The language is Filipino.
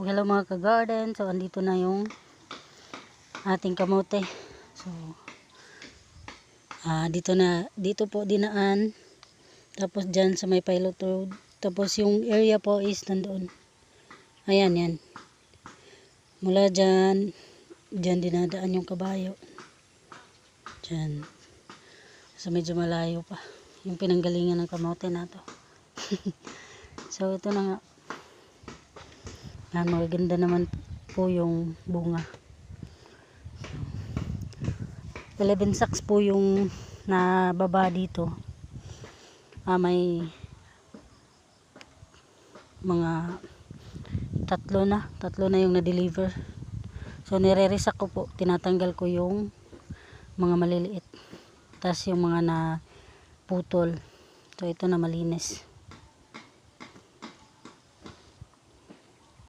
hello mga ka-garden. So andito na yung ating kamote. So dito po dinaan. Tapos dyan sa may pilot road. Tapos yung area po is nandoon. Ayan yan. Mula dyan dinadaan yung kabayo. Dyan. So medyo malayo pa. Yung pinanggalingan ng kamote na to. So ito na nga. Yan, magaganda naman po yung bunga. 11 sacks po yung nababa dito. May mga tatlo na yung na-deliver. So nire-resack ko po, tinatanggal ko yung mga maliliit. Tapos yung mga na putol. So ito na malinis.